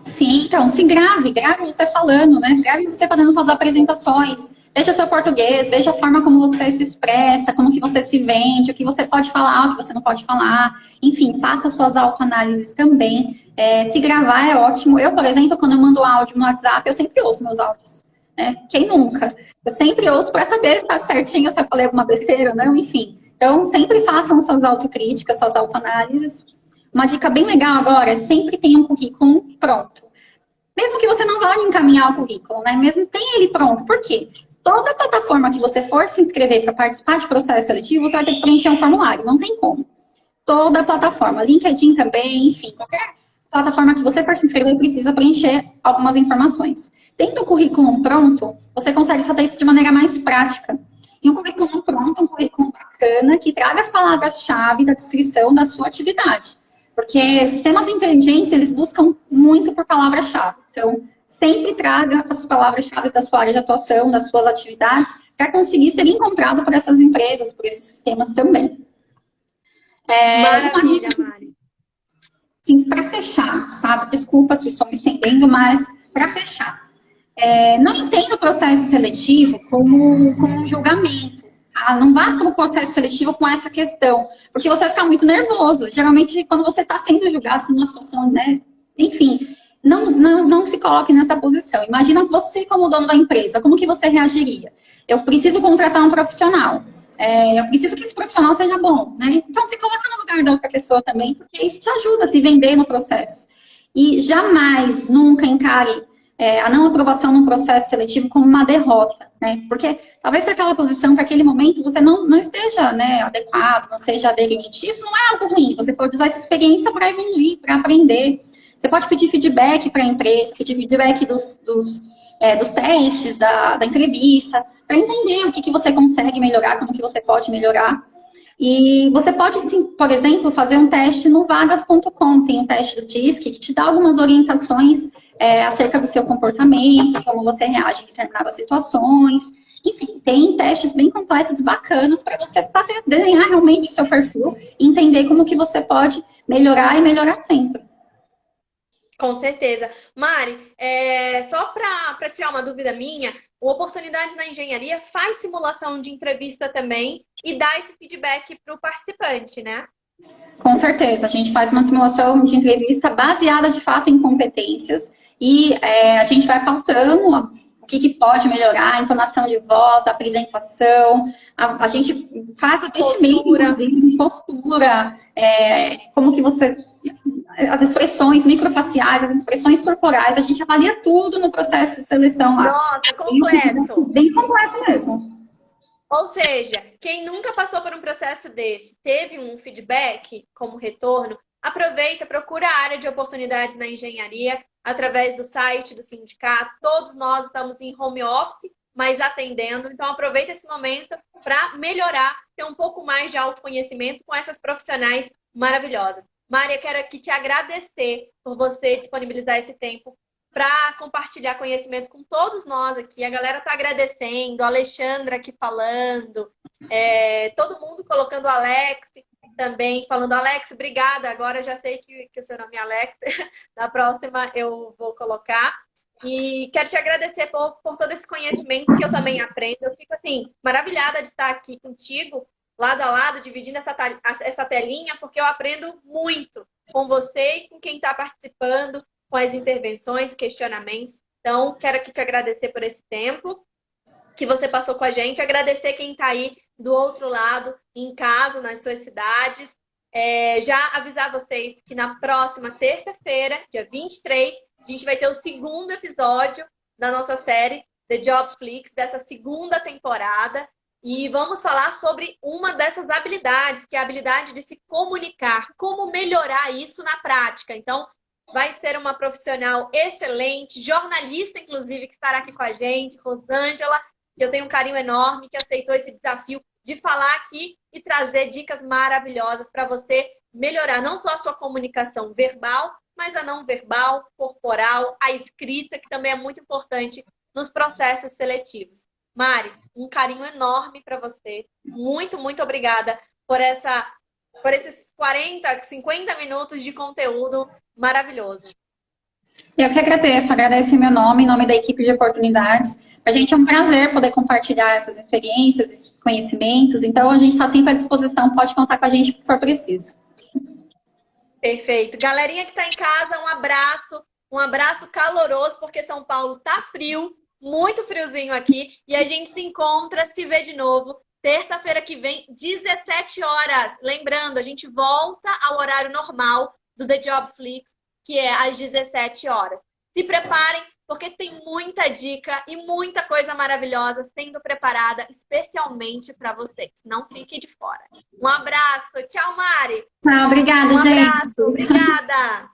Sim, então, se grave você falando, né? Grave você fazendo suas apresentações, veja o seu português, veja a forma como você se expressa, como que você se vende, o que você pode falar, o que você não pode falar. Enfim, faça suas autoanálises também. Se gravar é ótimo. Eu, por exemplo, quando eu mando áudio no WhatsApp, eu sempre ouço meus áudios. Né? Quem nunca? Eu sempre ouço para saber se está certinho, se eu falei alguma besteira ou não, enfim. Então, sempre façam suas autocríticas, suas autoanálises. Uma dica bem legal agora é sempre tenha um currículo pronto. Mesmo que você não vá encaminhar o currículo, né? Mesmo tenha ele pronto. Por quê? Toda plataforma que você for se inscrever para participar de processo seletivo, você vai ter que preencher um formulário. Não tem como. Toda plataforma. LinkedIn também, enfim. Qualquer plataforma que você for se inscrever precisa preencher algumas informações. Tendo o currículo pronto, você consegue fazer isso de maneira mais prática. E um currículo pronto, um currículo bacana, que traga as palavras-chave da descrição da sua atividade. Porque sistemas inteligentes, eles buscam muito por palavra-chave. Então, sempre traga as palavras-chave da sua área de atuação, das suas atividades, para conseguir ser encontrado por essas empresas, por esses sistemas também. Maravilha, Mari. Sim, para fechar, sabe? Desculpa se estou me estendendo, mas para fechar. Não entenda o processo seletivo como um julgamento. Não vá para o processo seletivo com essa questão, porque você vai ficar muito nervoso. Geralmente, quando você está sendo julgado numa situação, né? Enfim, não se coloque nessa posição. Imagina você como dono da empresa, como que você reagiria? Eu preciso contratar um profissional. Eu preciso que esse profissional seja bom, né? Então, se coloca no lugar da outra pessoa também, porque isso te ajuda a se vender no processo. E jamais, nunca encare a não aprovação num processo seletivo como uma derrota, né? Porque talvez para aquela posição, para aquele momento, você não esteja, né, adequado, não seja aderente. Isso não é algo ruim. Você pode usar essa experiência para evoluir, para aprender. Você pode pedir feedback para a empresa, pedir feedback dos testes, da entrevista, para entender o que você consegue melhorar, como que você pode melhorar. E você pode, sim, por exemplo, fazer um teste no vagas.com. Tem um teste do DISC que te dá algumas orientações acerca do seu comportamento, como você reage em determinadas situações. Enfim, tem testes bem completos e bacanas para você desenhar realmente o seu perfil e entender como que você pode melhorar e melhorar sempre. Com certeza. Mari, só para tirar uma dúvida minha, o Oportunidades na Engenharia faz simulação de entrevista também e dá esse feedback para o participante, né? Com certeza. A gente faz uma simulação de entrevista baseada, de fato, em competências e a gente vai pautando o que pode melhorar, a entonação de voz, a apresentação. A gente faz a vestimenta, inclusive, postura, como que você... As expressões microfaciais, as expressões corporais, a gente avalia tudo no processo de seleção lá. Nossa, completo. Bem completo mesmo. Ou seja, quem nunca passou por um processo desse, teve um feedback como retorno, aproveita, procura a área de oportunidades na engenharia através do site do sindicato. Todos nós estamos em home office, mas atendendo. Então, aproveita esse momento para melhorar, ter um pouco mais de autoconhecimento com essas profissionais maravilhosas. Mari, eu quero aqui te agradecer por você disponibilizar esse tempo para compartilhar conhecimento com todos nós aqui. A galera está agradecendo, a Alexandra aqui falando, todo mundo colocando o Alex também, falando, Alex, obrigada, agora eu já sei que o seu nome é Alex, na próxima eu vou colocar. E quero te agradecer por todo esse conhecimento que eu também aprendo. Eu fico, assim, maravilhada de estar aqui contigo, lado a lado, dividindo essa telinha, porque eu aprendo muito com você e com quem está participando, com as intervenções, questionamentos. Então, quero aqui te agradecer por esse tempo. que você passou com a gente. Agradecer quem está aí do outro lado, em casa, nas suas cidades. Já avisar vocês que na próxima terça-feira, dia 23, a gente vai ter o segundo episódio da nossa série The Job Flix, dessa segunda temporada. E vamos falar sobre uma dessas habilidades, que é a habilidade de se comunicar, como melhorar isso na prática. Então, vai ser uma profissional excelente, jornalista, inclusive, que estará aqui com a gente, Rosângela, que eu tenho um carinho enorme, que aceitou esse desafio de falar aqui e trazer dicas maravilhosas para você melhorar não só a sua comunicação verbal, mas a não verbal, corporal, a escrita, que também é muito importante nos processos seletivos. Mari, um carinho enorme para você. Muito, muito obrigada por esses 40, 50 minutos de conteúdo maravilhoso. Eu que agradeço em meu nome, em nome da equipe de oportunidades. A gente é um prazer poder compartilhar essas experiências, esses conhecimentos. Então, a gente está sempre à disposição, pode contar com a gente se for preciso. Perfeito. Galerinha que está em casa, um abraço caloroso, porque São Paulo tá frio, muito friozinho aqui, e a gente se encontra, se vê de novo, terça-feira que vem, 17 horas. Lembrando, a gente volta ao horário normal do The Job Flix, que é às 17 horas. Se preparem, porque tem muita dica e muita coisa maravilhosa sendo preparada especialmente para vocês. Não fiquem de fora. Um abraço. Tchau, Mari. Obrigada, gente. Um abraço. Obrigada.